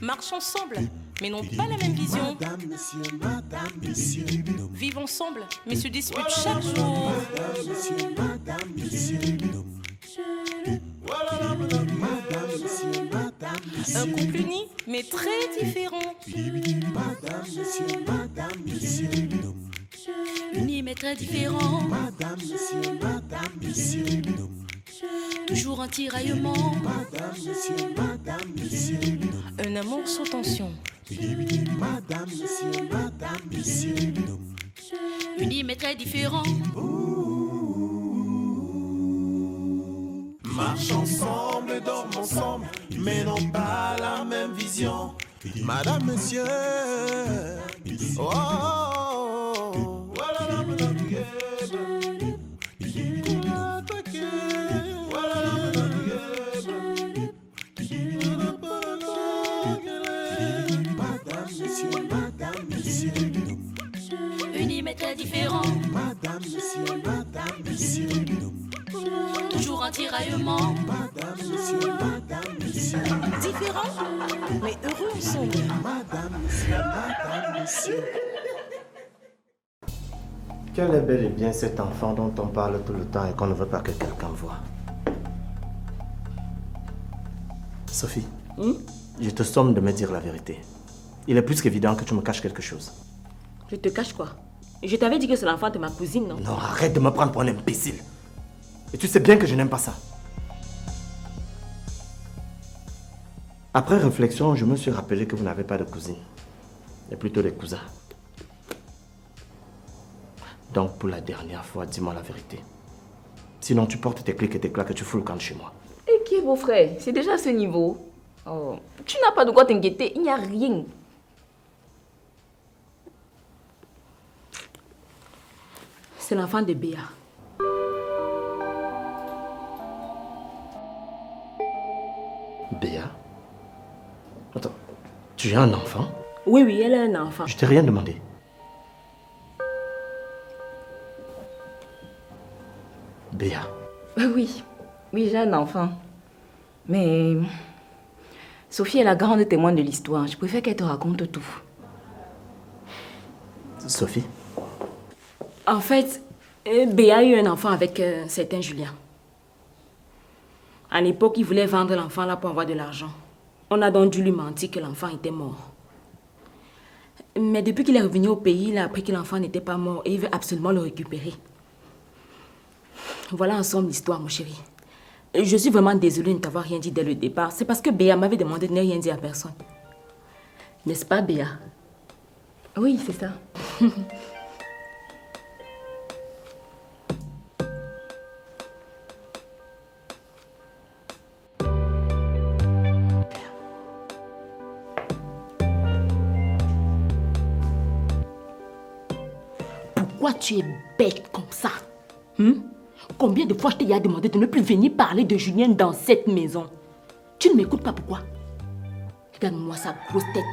Marchent ensemble, mais n'ont pas la même vision. Vivent ensemble, mais se disputent chaque jour. Un couple uni, mais très différent. Uni mais très différent. Toujours en tiraillement. Un amour sans tension. Uni mais très différent. Marchent ensemble, dorment ensemble, mais n'ont pas la même vision. Madame, monsieur. Oh, oh, oh. Voilà, madame, Unis mais très différents. Toujours en tiraillement. Différents, mais heureux ensemble. Quel est bel et bien cet enfant dont on parle tout le temps et qu'on ne veut pas que quelqu'un voie. Sophie, je te somme de me dire la vérité. Il est plus qu'évident que tu me caches quelque chose. Je te cache quoi? Je t'avais dit que c'est l'enfant de ma cousine, non? Non, arrête de me prendre pour un imbécile. Et tu sais bien que je n'aime pas ça. Après réflexion, je me suis rappelé que vous n'avez pas de cousine, mais plutôt des cousins. Donc pour la dernière fois, dis-moi la vérité. Sinon tu portes tes clics et tes claques et tu fous le camp de chez moi. Et qui est beau frère? C'est déjà à ce niveau. Oh, tu n'as pas de quoi t'inquiéter, il n'y a rien. C'est l'enfant de Béa. Béa? Attends, tu as un enfant? Oui, oui, elle a un enfant. Je t'ai rien demandé. Béa? Oui, oui, j'ai un enfant. Mais Sophie est la grande témoin de l'histoire. Je préfère qu'elle te raconte tout. Sophie? En fait, Béa a eu un enfant avec un certain Julien. À l'époque, il voulait vendre l'enfant là pour avoir de l'argent. On a donc dû lui mentir que l'enfant était mort. Mais depuis qu'il est revenu au pays, il a appris que l'enfant n'était pas mort et il veut absolument le récupérer. Voilà en somme l'histoire, mon chéri. Je suis vraiment désolée de ne t'avoir rien dit dès le départ. C'est parce que Béa m'avait demandé de ne rien dire à personne. N'est-ce pas, Béa? Oui, c'est ça. Pourquoi tu es bête comme ça? Combien de fois je t'ai demandé de ne plus venir parler de Julien dans cette maison? Tu ne m'écoutes pas, pourquoi? Regarde-moi sa grosse tête.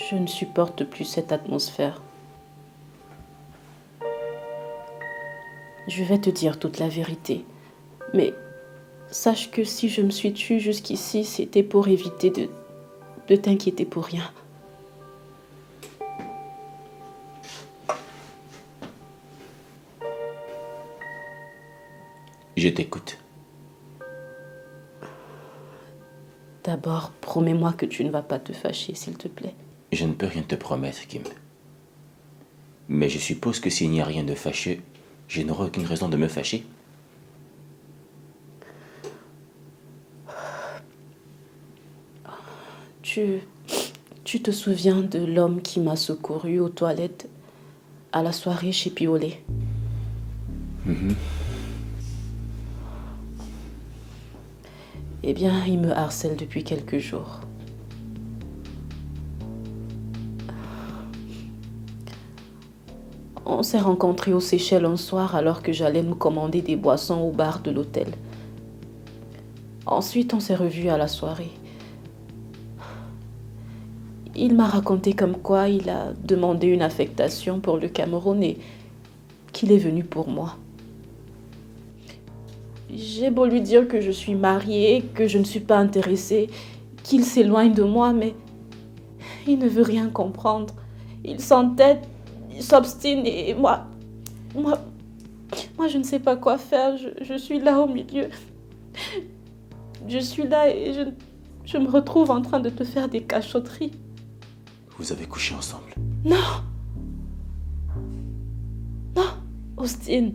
Je ne supporte plus cette atmosphère. Je vais te dire toute la vérité. Mais sache que si je me suis tue jusqu'ici, c'était pour éviter de t'inquiéter pour rien. Je t'écoute. D'abord, promets-moi que tu ne vas pas te fâcher, s'il te plaît. Je ne peux rien te promettre, Kim. Mais je suppose que s'il n'y a rien de fâcheux, je n'aurai aucune raison de me fâcher. Tu te souviens de l'homme qui m'a secouru aux toilettes à la soirée chez Piolet? Eh bien, il me harcèle depuis quelques jours. On s'est rencontrés aux Seychelles un soir alors que j'allais me commander des boissons au bar de l'hôtel. Ensuite, on s'est revus à la soirée. Il m'a raconté comme quoi il a demandé une affectation pour le Cameroun et qu'il est venu pour moi. J'ai beau lui dire que je suis mariée, que je ne suis pas intéressée, qu'il s'éloigne de moi, mais il ne veut rien comprendre. Il s'entête, il s'obstine et moi, je ne sais pas quoi faire. Je suis là au milieu. Je suis là et je me retrouve en train de te faire des cachotteries. Vous avez couché ensemble? Non, Austin.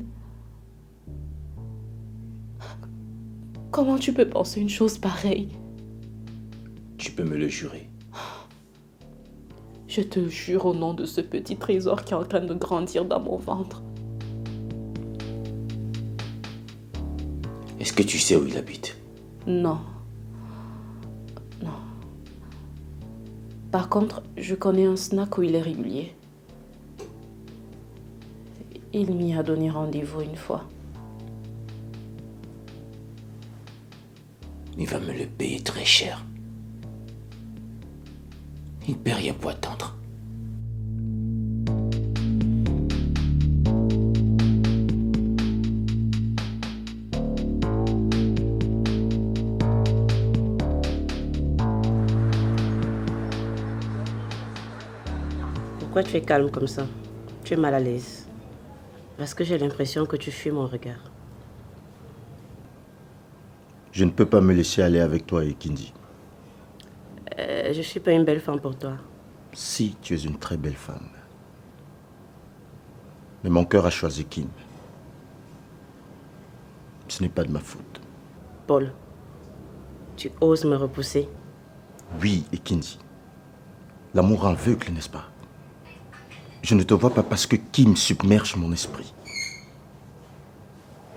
Comment tu peux penser une chose pareille? Tu peux me le jurer. Je te jure au nom de ce petit trésor qui est en train de grandir dans mon ventre. Est-ce que tu sais où il habite? Non. Par contre, je connais un snack où il est régulier. Il m'y a donné rendez-vous une fois. Il va me le payer très cher. Il ne paie rien pour attendre. Pourquoi tu es calme comme ça? Tu es mal à l'aise. Parce que j'ai l'impression que tu fuis mon regard. Je ne peux pas me laisser aller avec toi, Ekindi. Je ne suis pas une belle femme pour toi. Si, tu es une très belle femme. Mais mon cœur a choisi Kim. Ce n'est pas de ma faute. Paul, tu oses me repousser? Oui, Ekindi. L'amour aveugle, n'est-ce pas? Je ne te vois pas parce que Kim submerge mon esprit.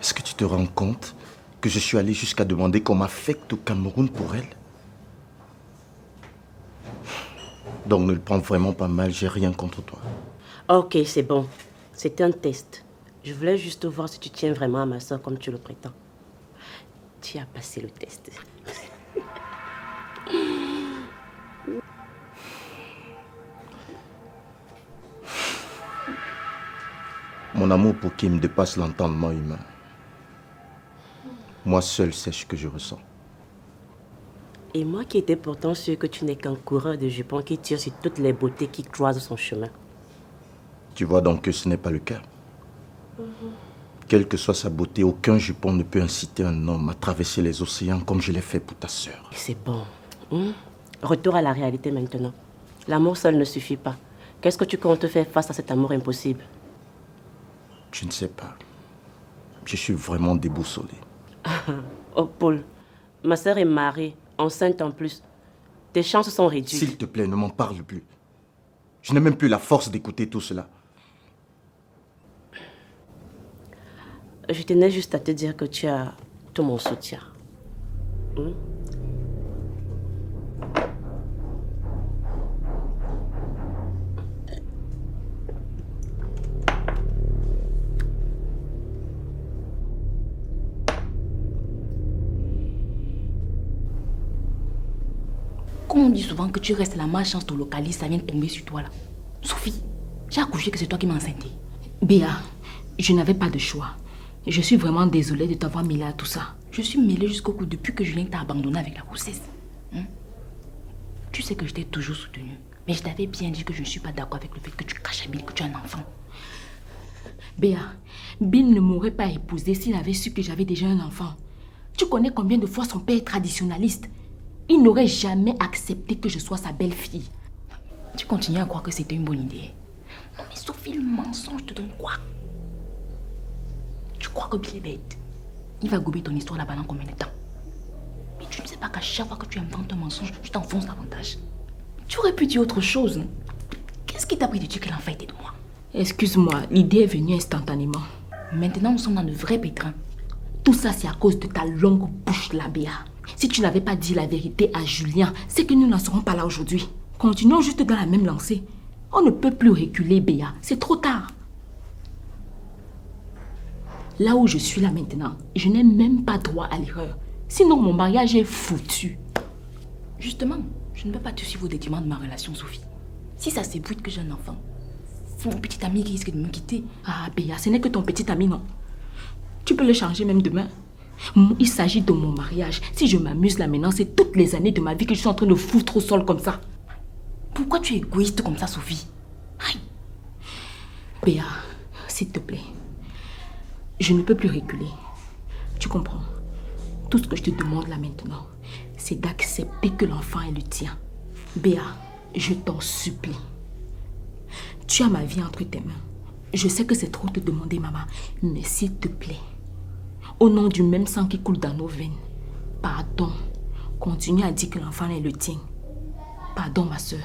Est-ce que tu te rends compte que je suis allé jusqu'à demander qu'on m'affecte au Cameroun pour elle? Donc ne le prends vraiment pas mal, j'ai rien contre toi. Ok, c'est bon. C'est un test. Je voulais juste voir si tu tiens vraiment à ma soeur comme tu le prétends. Tu as passé le test. Mon amour pour Kim dépasse l'entendement humain. Moi seul sais ce que je ressens. Et moi qui étais pourtant sûre que tu n'es qu'un coureur de jupons qui tire sur toutes les beautés qui croisent son chemin. Tu vois donc que ce n'est pas le cas. Quelle que soit sa beauté, aucun jupon ne peut inciter un homme à traverser les océans comme je l'ai fait pour ta sœur. C'est bon. Retour à la réalité maintenant. L'amour seul ne suffit pas. Qu'est-ce que tu comptes faire face à cet amour impossible? Je ne sais pas. Je suis vraiment déboussolé. Oh Paul, ma sœur est mariée, enceinte en plus. Tes chances sont réduites. S'il te plaît, ne m'en parle plus. Je n'ai même plus la force d'écouter tout cela. Je tenais juste à te dire que tu as tout mon soutien. Comme on dit souvent que tu restes la malchance te localise, ça vient de tomber sur toi là. Sophie, j'ai accouché que c'est toi qui m'as enceinte. Béa, je n'avais pas de choix. Je suis vraiment désolée de t'avoir mêlée à tout ça. Je suis mêlée jusqu'au cou depuis que Julien t'a abandonné avec la grossesse. Tu sais que je t'ai toujours soutenue. Mais je t'avais bien dit que je ne suis pas d'accord avec le fait que tu caches à Bill que tu as un enfant. Béa, Bill ne m'aurait pas épousée s'il avait su que j'avais déjà un enfant. Tu connais combien de fois son père est traditionnaliste. Il n'aurait jamais accepté que je sois sa belle-fille. Tu continues à croire que c'était une bonne idée. Non mais Sophie, le mensonge te donne quoi? Tu crois que Bill est bête? Il va gober ton histoire là pendant combien de temps? Mais tu ne sais pas qu'à chaque fois que tu inventes un mensonge, tu t'enfonces davantage. Tu aurais pu dire autre chose. Qu'est-ce qui t'a pris de dire que l'enfant était de moi? Excuse-moi, l'idée est venue instantanément. Maintenant, nous sommes dans de vrais pétrins. Tout ça, c'est à cause de ta longue bouche là, Béa. Si tu n'avais pas dit la vérité à Julien, c'est que nous n'en serons pas là aujourd'hui. Continuons juste dans la même lancée. On ne peut plus reculer, Béa. C'est trop tard. Là où je suis là maintenant, je n'ai même pas droit à l'erreur. Sinon, mon mariage est foutu. Justement, je ne peux pas te suivre au détriment de ma relation, Sophie. Si ça s'ébruite que j'ai un enfant, c'est mon petit ami qui risque de me quitter. Ah, Béa, ce n'est que ton petit ami, non? Tu peux le changer même demain. Il s'agit de mon mariage. Si je m'amuse là maintenant, c'est toutes les années de ma vie que je suis en train de foutre au sol comme ça. Pourquoi tu es égoïste comme ça, Sophie? Aïe. Béa, s'il te plaît. Je ne peux plus reculer. Tu comprends? Tout ce que je te demande là maintenant, c'est d'accepter que l'enfant est le tien. Béa, je t'en supplie. Tu as ma vie entre tes mains. Je sais que c'est trop te demander, maman, mais s'il te plaît, au nom du même sang qui coule dans nos veines, pardon, continue à dire que l'enfant est le tien. Pardon, ma soeur.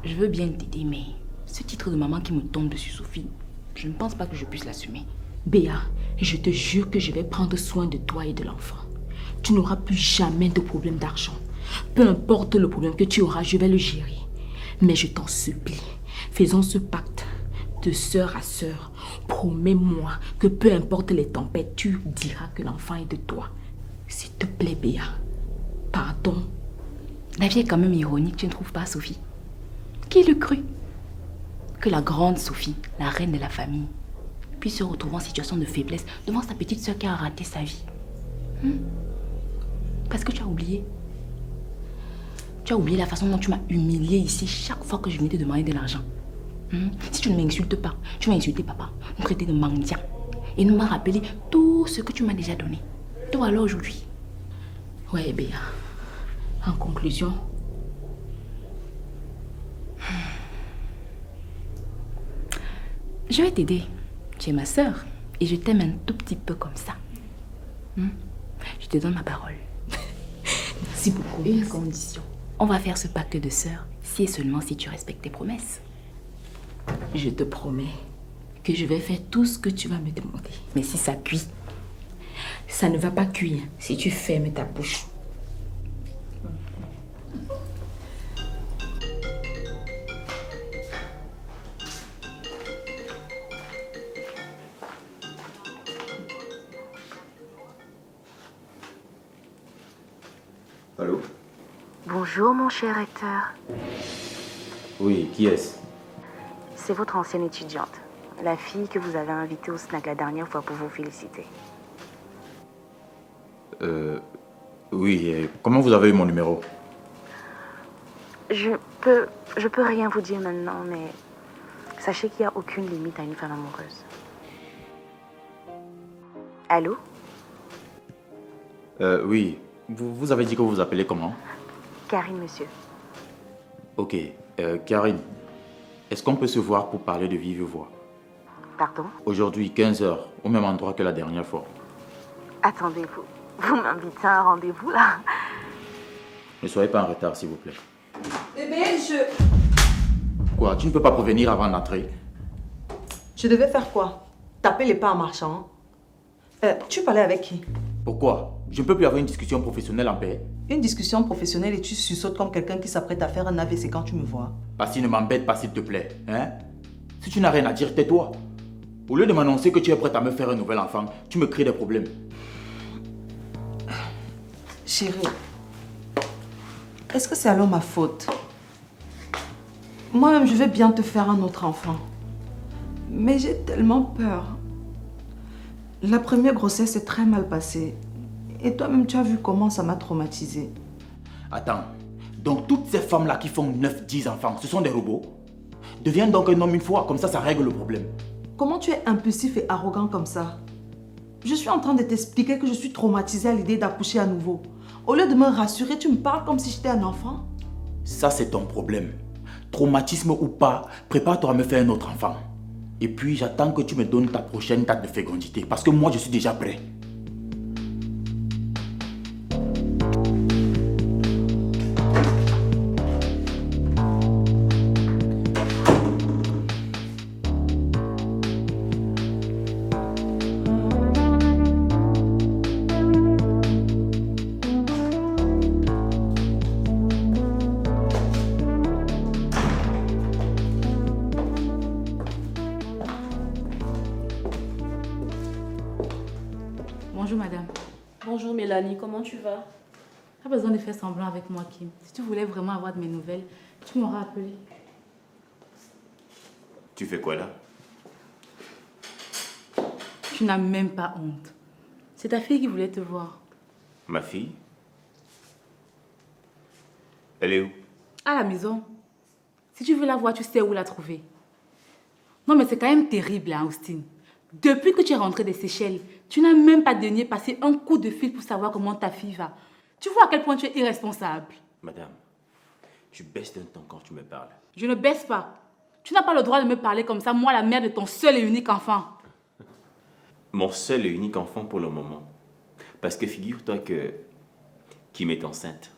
Je veux bien t'aider, mais ce titre de maman qui me tombe dessus, Sophie, je ne pense pas que je puisse l'assumer. Béa, je te jure que je vais prendre soin de toi et de l'enfant. Tu n'auras plus jamais de problème d'argent. Peu importe le problème que tu auras, je vais le gérer. Mais je t'en supplie, faisons ce pacte de sœur à sœur. Promets-moi que peu importe les tempêtes, tu diras que l'enfant est de toi. S'il te plaît, Béa. Pardon. La vie est quand même ironique, tu ne trouves pas, Sophie? Qui le crut? Que la grande Sophie, la reine de la famille, puisse se retrouver en situation de faiblesse devant sa petite sœur qui a raté sa vie. Parce que tu as oublié. Tu as oublié la façon dont tu m'as humiliée ici chaque fois que je venais te demander de l'argent. Si tu ne m'insultes pas, tu m'as insulté papa, me traiter de mendiant et ne m'as rappelé tout ce que tu m'as déjà donné. Toi alors aujourd'hui. Ouais, Béa. En conclusion, je vais t'aider. Tu es ma sœur et je t'aime un tout petit peu comme ça. Je te donne ma parole. Merci beaucoup. Une condition. On va faire ce pacte de sœurs si et seulement si tu respectes tes promesses. Je te promets que je vais faire tout ce que tu vas me demander. Mais si ça cuit, ça ne va pas cuire si tu fermes ta bouche. Allô? Bonjour mon cher Hector. Oui, qui est-ce? C'est votre ancienne étudiante, la fille que vous avez invitée au snack la dernière fois pour vous féliciter. Oui, et comment vous avez eu mon numéro? Je peux rien vous dire maintenant, mais sachez qu'il n'y a aucune limite à une femme amoureuse. Allô? Oui. Vous avez dit que vous vous appelez comment? Karine, monsieur. Ok. Karine, est-ce qu'on peut se voir pour parler de vive voix? Pardon? Aujourd'hui, 15h, au même endroit que la dernière fois. Attendez, vous m'invitez à un rendez-vous là? Ne soyez pas en retard, s'il vous plaît. Bébé, Quoi? Tu ne peux pas prévenir avant d'entrer? Je devais faire quoi? Taper les pas en marchant? Tu parlais avec qui? Pourquoi? Je ne peux plus avoir une discussion professionnelle en paix. Une discussion professionnelle et tu sursautes comme quelqu'un qui s'apprête à faire un AVC quand tu me vois. Parce qu'il ne m'embête pas, s'il te plaît. Hein? Si tu n'as rien à dire, tais-toi. Au lieu de m'annoncer que tu es prête à me faire un nouvel enfant, tu me crées des problèmes. Chérie, est-ce que c'est alors ma faute? Moi-même, je vais bien te faire un autre enfant. Mais j'ai tellement peur. La première grossesse s'est très mal passée. Et toi-même, tu as vu comment ça m'a traumatisée. Attends, donc toutes ces femmes-là qui font 9-10 enfants, ce sont des robots? Deviens donc un homme une fois, comme ça règle le problème. Comment tu es impulsif et arrogant comme ça? Je suis en train de t'expliquer que je suis traumatisée à l'idée d'accoucher à nouveau. Au lieu de me rassurer, tu me parles comme si j'étais un enfant. Ça, c'est ton problème. Traumatisme ou pas, prépare-toi à me faire un autre enfant. Et puis, j'attends que tu me donnes ta prochaine date de fécondité, parce que moi, je suis déjà prêt. Bonjour madame. Bonjour Mélanie, comment tu vas? Pas besoin de faire semblant avec moi, Kim. Si tu voulais vraiment avoir de mes nouvelles, tu m'auras appelé. Tu fais quoi là? Tu n'as même pas honte. C'est ta fille qui voulait te voir. Ma fille? Elle est où? À la maison. Si tu veux la voir, tu sais où la trouver. Non mais c'est quand même terrible, hein, Austin. Depuis que tu es rentrée des Seychelles, tu n'as même pas daigné passer un coup de fil pour savoir comment ta fille va. Tu vois à quel point tu es irresponsable. Madame, tu baisses d'un ton quand tu me parles. Je ne baisse pas. Tu n'as pas le droit de me parler comme ça, moi la mère de ton seul et unique enfant. Mon seul et unique enfant pour le moment. Parce que figure-toi que Kim est enceinte.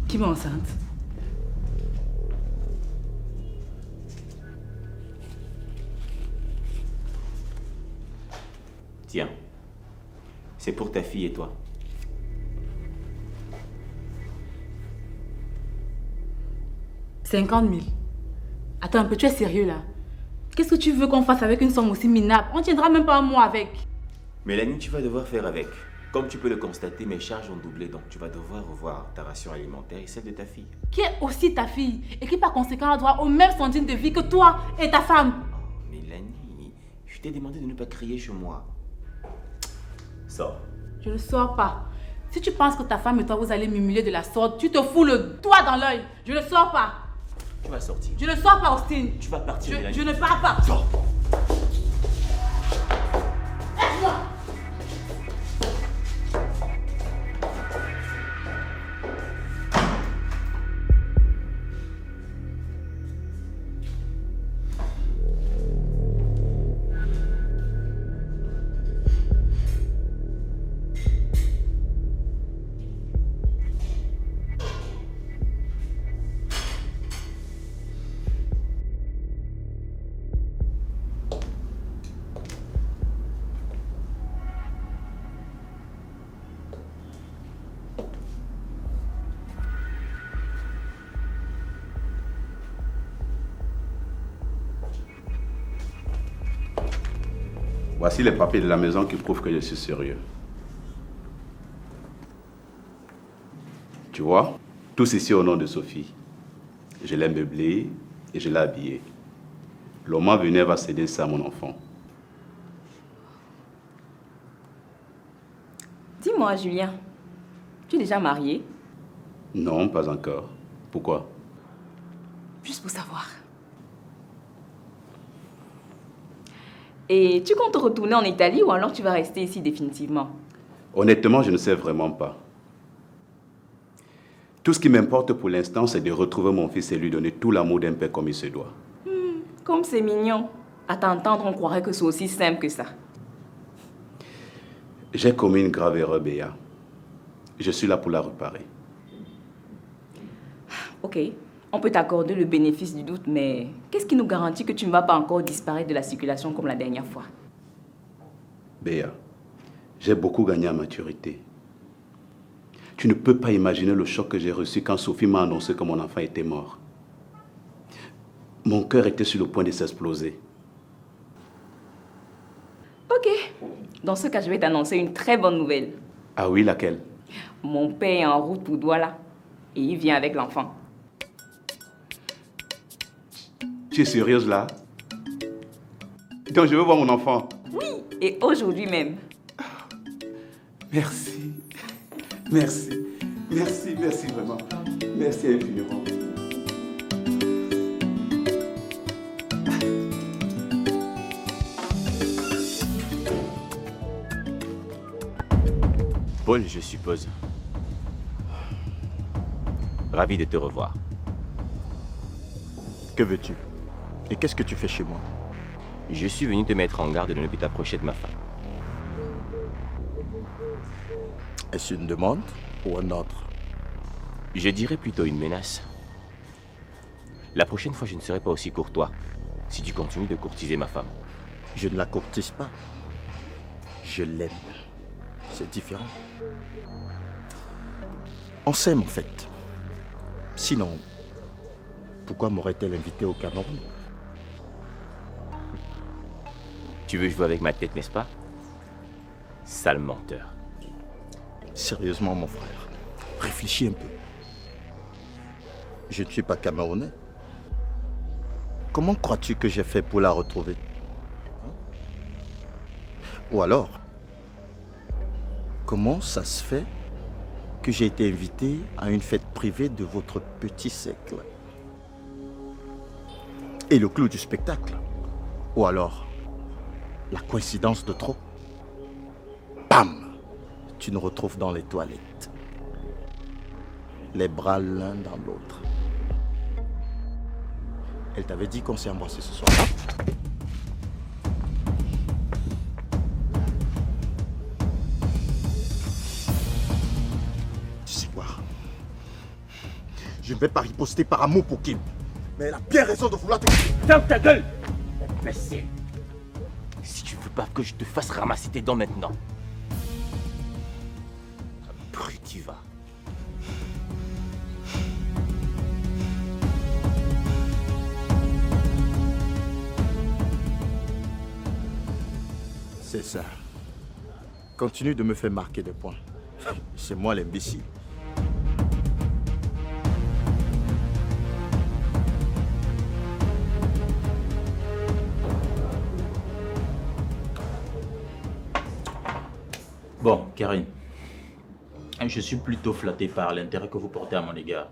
Kim est enceinte? Tiens, c'est pour ta fille et toi. « 50 000. Attends un peu, tu es sérieux là? Qu'est-ce que tu veux qu'on fasse avec une somme aussi minable? On ne tiendra même pas un mois avec. Mélanie, tu vas devoir faire avec. Comme tu peux le constater, mes charges ont doublé, donc tu vas devoir revoir ta ration alimentaire et celle de ta fille. Qui est aussi ta fille et qui par conséquent a droit au même centime de vie que toi et ta femme. Oh, Mélanie, je t'ai demandé de ne pas crier chez moi. Sors. Je ne sors pas. Si tu penses que ta femme et toi vous allez m'humilier de la sorte, tu te fous le doigt dans l'œil. Je ne sors pas. Tu vas sortir. Je ne sors pas, Austin. Tu vas partir, Mélanie. Je ne pars pas. Sors. Aide-moi. Voici les papiers de la maison qui prouvent que je suis sérieux. Tu vois, tout ceci au nom de Sophie. Je l'ai meublé et je l'ai habillé. Le moment venu, elle va céder ça à mon enfant. Dis-moi, Julien, tu es déjà marié? Non, pas encore. Pourquoi? Juste pour savoir. Et tu comptes retourner en Italie ou alors tu vas rester ici définitivement? Honnêtement, je ne sais vraiment pas. Tout ce qui m'importe pour l'instant, c'est de retrouver mon fils et lui donner tout l'amour d'un père comme il se doit. Comme c'est mignon. À t'entendre, on croirait que c'est aussi simple que ça. J'ai commis une grave erreur, Béa. Je suis là pour la réparer. Ok, on peut t'accorder le bénéfice du doute, mais qu'est-ce qui nous garantit que tu ne vas pas encore disparaître de la circulation comme la dernière fois? Béa, j'ai beaucoup gagné en maturité. Tu ne peux pas imaginer le choc que j'ai reçu quand Sophie m'a annoncé que mon enfant était mort. Mon cœur était sur le point de s'exploser. Ok, dans ce cas, je vais t'annoncer une très bonne nouvelle. Ah oui, laquelle? Mon père est en route pour Douala et il vient avec l'enfant. Tu es sérieuse là? Donc je veux voir mon enfant. Oui, et aujourd'hui même. Merci. Merci. Merci, merci vraiment. Merci infiniment. Paul, je suppose. Ravi de te revoir. Que veux-tu? Et qu'est-ce que tu fais chez moi? Je suis venu te mettre en garde de ne plus t'approcher de ma femme. Est-ce une demande ou un ordre? Je dirais plutôt une menace. La prochaine fois, je ne serai pas aussi courtois si tu continues de courtiser ma femme. Je ne la courtise pas. Je l'aime. C'est différent. On s'aime en fait. Sinon, pourquoi m'aurait-elle invité au Cameroun? Tu veux jouer avec ma tête, n'est-ce pas? Sale menteur. Sérieusement, mon frère, réfléchis un peu. Je ne suis pas camerounais. Comment crois-tu que j'ai fait pour la retrouver? Ou alors, comment ça se fait que j'ai été invité à une fête privée de votre petit cercle? Et le clou du spectacle? Ou alors, la coïncidence de trop? Bam! Tu nous retrouves dans les toilettes. Les bras l'un dans l'autre. Elle t'avait dit qu'on s'est embrassé ce soir. Tu sais quoi? Je ne vais pas riposter par amour pour Kim. Mais elle a bien raison de vouloir te... Ferme ta gueule, imbécile. Si tu veux pas que je te fasse ramasser tes dents maintenant. Brut, tu vas. C'est ça. Continue de me faire marquer des points. C'est moi l'imbécile. Bon, Karine, je suis plutôt flatté par l'intérêt que vous portez à mon égard,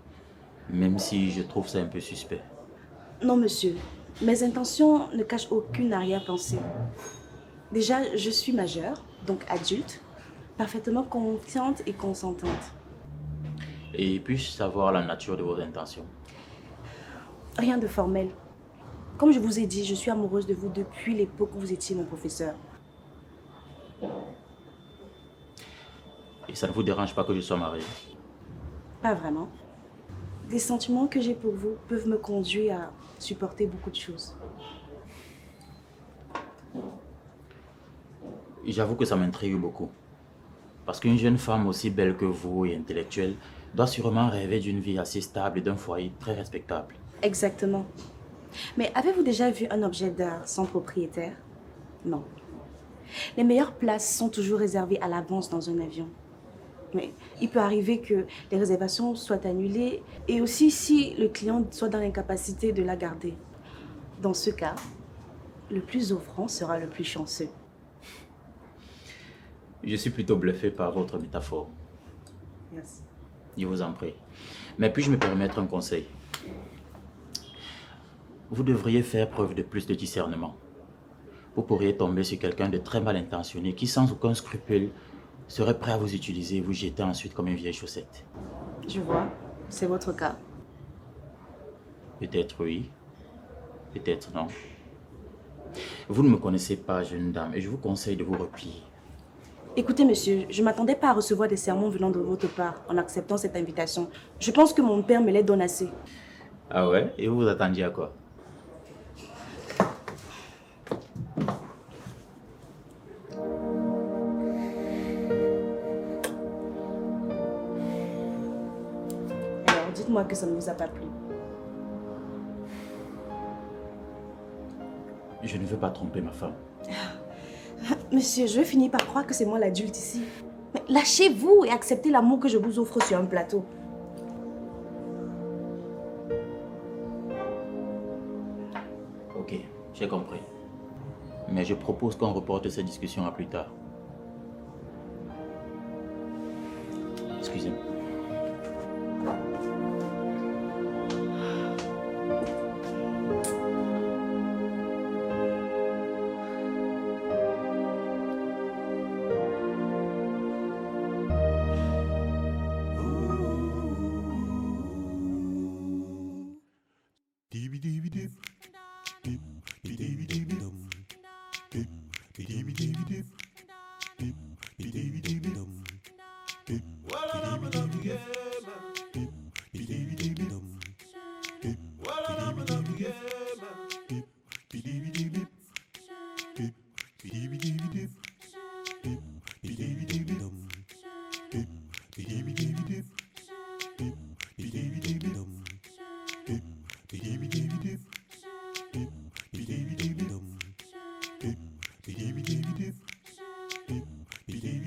même si je trouve ça un peu suspect. Non, monsieur. Mes intentions ne cachent aucune arrière-pensée. Déjà, je suis majeure, donc adulte, parfaitement confiante et consentante. Et puis-je savoir la nature de vos intentions? Rien de formel. Comme je vous ai dit, je suis amoureuse de vous depuis l'époque où vous étiez mon professeur. Et ça ne vous dérange pas que je sois marié? Pas vraiment. Les sentiments que j'ai pour vous peuvent me conduire à supporter beaucoup de choses. J'avoue que ça m'intrigue beaucoup. Parce qu'une jeune femme aussi belle que vous et intellectuelle doit sûrement rêver d'une vie assez stable et d'un foyer très respectable. Exactement. Mais avez-vous déjà vu un objet d'art sans propriétaire? Non. Les meilleures places sont toujours réservées à l'avance dans un avion. Mais il peut arriver que les réservations soient annulées et aussi si le client soit dans l'incapacité de la garder. Dans ce cas, le plus offrant sera le plus chanceux. Je suis plutôt bluffé par votre métaphore. Merci. Je vous en prie. Mais puis-je me permettre un conseil? Vous devriez faire preuve de plus de discernement. Vous pourriez tomber sur quelqu'un de très mal intentionné qui, sans aucun scrupule, serait prêt à vous utiliser et vous jeter ensuite comme une vieille chaussette. Je vois, c'est votre cas. Peut-être oui, peut-être non. Vous ne me connaissez pas, jeune dame, et je vous conseille de vous replier. Écoutez, monsieur, je ne m'attendais pas à recevoir des sermons venant de votre part en acceptant cette invitation. Je pense que mon père me les donne assez. Ah ouais? Et vous vous attendiez à quoi? Alors, dites-moi que ça ne vous a pas plu. Je ne veux pas tromper ma femme. Monsieur, je vais finir par croire que c'est moi l'adulte ici. Mais lâchez-vous et acceptez l'amour que je vous offre sur un plateau. Ok, j'ai compris. Mais je propose qu'on reporte cette discussion à plus tard. Excusez-moi. Bidi